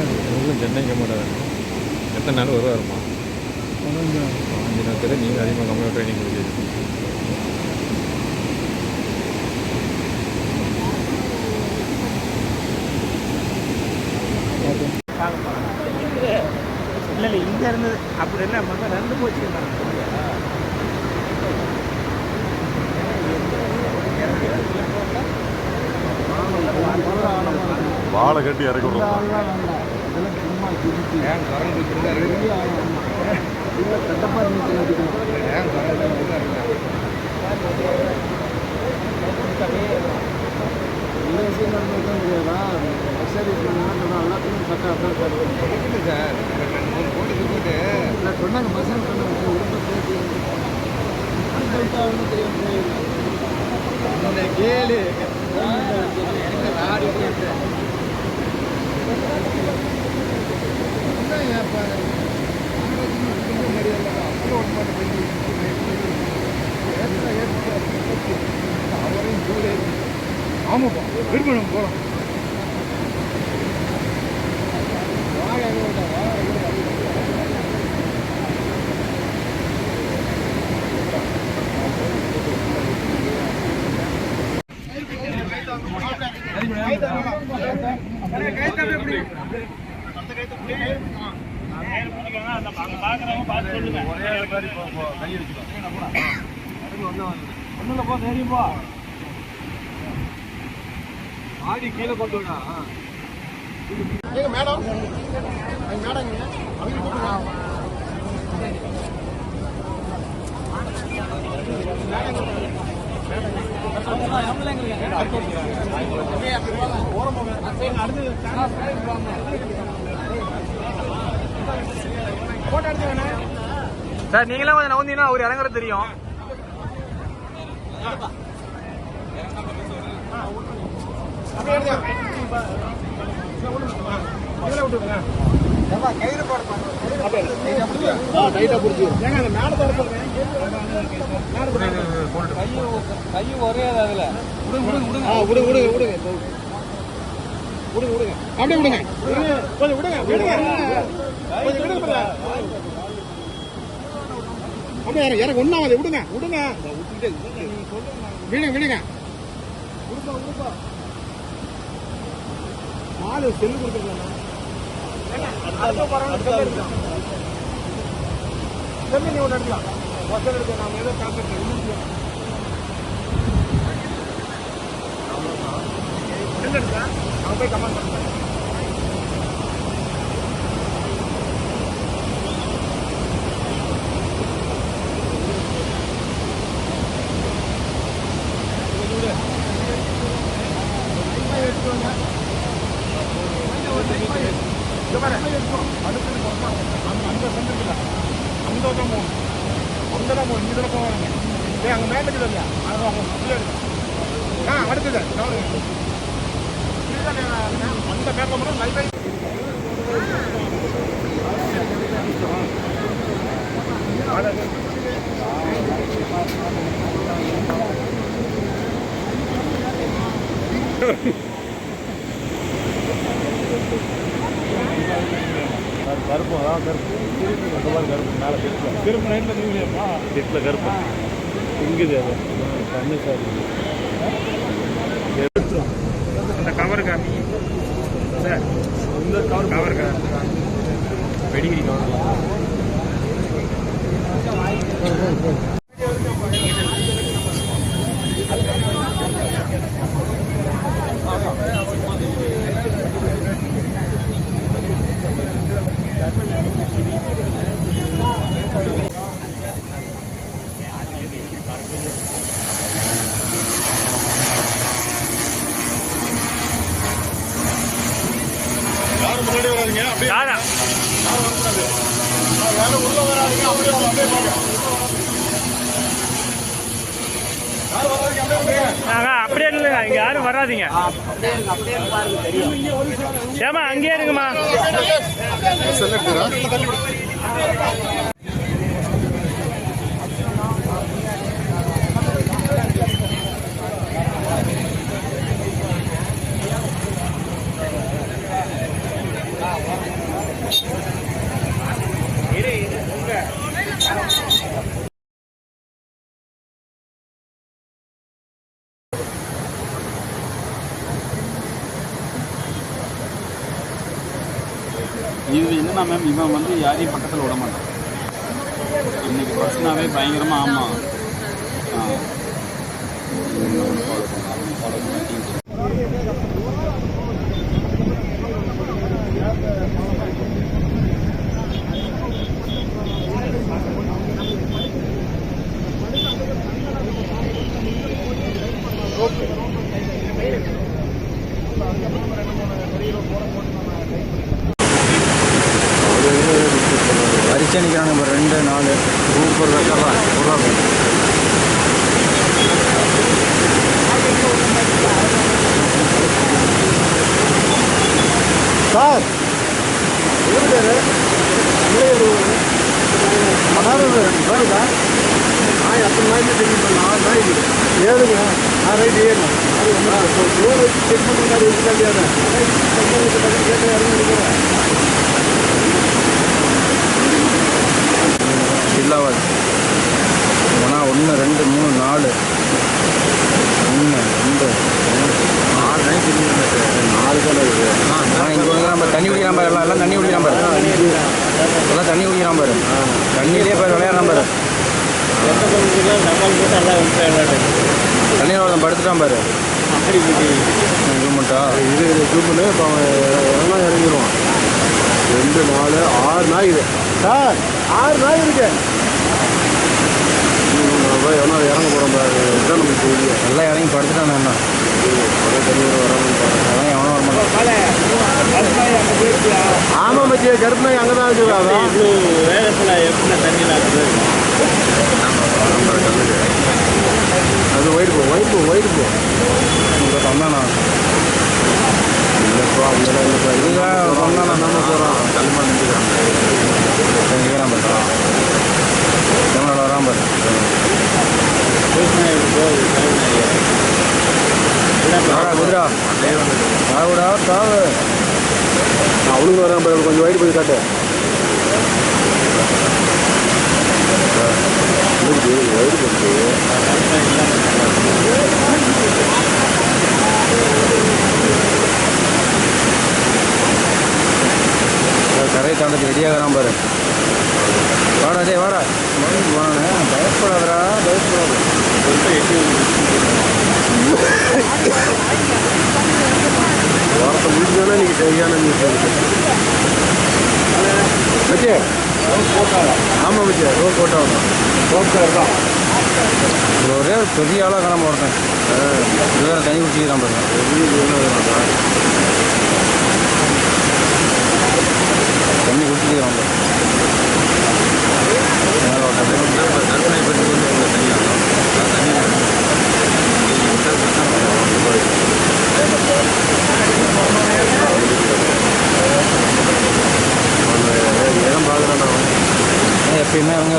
ஒன்றும் சென்னைக்கு மாட்டாங்க. எத்தனை நாள் வருவாருமா? 5 நாட்கள். நீங்கள் அதிகமாக கம்மியாக ட்ரைனிங் கொடுக்குறீங்க. இல்லை இங்கே இருந்தது அப்படி இல்லை மொத்தம் 2 போச்சு. வாழை கட்டி இறக்கி விடுறோம். சொன்னாங்க பசங்க கேளு ஆமாப்பா விரும்பணும் போகலாம். ஆடி கீழே கொண்டு மேடம் சார் நீங்களே கொஞ்சம் நவந்தீங்கன்னா அவர் இறங்குறது தெரியும். கயிறு கை ஒரே அதுல விடுங்க விடுங்க விடுங்க விடுங்க விடுங்க அப்படியே விடுங்க கொஞ்சம் விடுங்க விடுங்க கொஞ்சம் விடுங்க அப்படியே எனக்கு ஒன்றாவது விடுங்க விடுங்க விடுங்க விடுங்க மாடு செல்லு கொடுத்துருக்காங்க. செல்லு நீ ஒன்று எடுக்கலாம். வசல் எடுக்க நாம் ஏதோ காப்பீட்டு எடுக்கா அவங்க போய் கமெண்ட் பண்ணுறேன். அங்கே மேட்டுக்கு இல்லையா அடுத்தது அந்த பேப்பர் மட்டும் லைஃப் கருப்பு அதான் கருப்பு அந்த மாதிரி கருப்பு மேலே திரும்ப நைட்டில் தூங்கிலையாப்பா வீட்டில் கருப்பு இங்குது அது தண்ணி சார் அந்த கவர் காமி சார் இந்த கவர் வெடிகிரி கவர் அப்படியே இல்லைங்க, இங்க யாரும் வராதிங்க. ஏமா அங்கேயே இருக்குமா? இது என்னன்னா மேம் இவன் வந்து யாரையும் பக்கத்தில் விட மாட்டான். இன்னைக்கு பர்சனாகவே பயங்கரமாக ஆமாம் வரிசை நிற்கிறாங்க நம்பர் 2 4 சூப்பர் வெக்கர்லாம் சார் ஏழுங்க ரைட்டு ஏழு செக் பண்ணுறாரு இல்லாவது 1 2 3 4 1 2 6 நைட்டு 4 தான் இருக்குது. இங்கே வந்து நம்ம தண்ணி குடிக்கிறான் பாரு. எல்லாம் தண்ணி குடிக்கிறான் பாரு. எல்லாம் தண்ணி குடிக்கிறான் பாரு. தண்ணியிலே பாரு விளையாடுறான் பாரு. தண்ணியில் ஒருத்தன் படுத்துட்டான் பாரு. ஜூமெண்ட்டா இது ஜூமெண்ட்டு இப்போ எல்லாம் இறங்கிடுவான். 2 4 6 நாய் இது சார். 6 நாய் இருக்கு. எவனா இறங்க போகிறோம் பாரு. இதுதான் நமக்கு தெரியும். எல்லாம் இறங்கி படுத்துட்டான். என்ன தண்ணியோட வராமல் எவனோ வரமாட்டான். ஆமாம் மச்சி கருப்பு நாய் அங்கே தான் இருக்குது. அதான் வேகத்தில் எப்படி தண்ணியில் அது ஒயிட் போ இங்கே சொன்னாண்ணா இல்லைப்பா அங்கெல்லாம் இல்லைப்பா. இதுதான் சொன்னாண்ணா நம்ம போகிறோம். கல்மா நின்றுக்கிறாங்க. நிற்கிறான் பாரு. தமிழோட வரான் பாரு. குதிரா தாவுடா தாவு. அவனுக்கு வரான் பாரு. கொஞ்சம் ஒயிட் போய் காட்டு. ஒயிட் போட்டு கரையை தாண்டது ரெடியாகிறான் பாரு. வாடா டே வாடா வாங்க. பயப்படாதரா பயப்படாது. வாரத்தை முடிஞ்சாலே நீங்கள் சரியான நியூஸ் வச்சு ஆமாம் வச்சு ரோட் போட்டாங்க. ரோட் கலர் தான் ஒரே பெரிய ஆளாக காணாம போட்டேன். இது வேறு தண்ணி குடிச்சிக்கிறான் பாருங்க. தண்ணி குடிச்சிக்கிறான் பாரு. எப்பயுமே அவங்க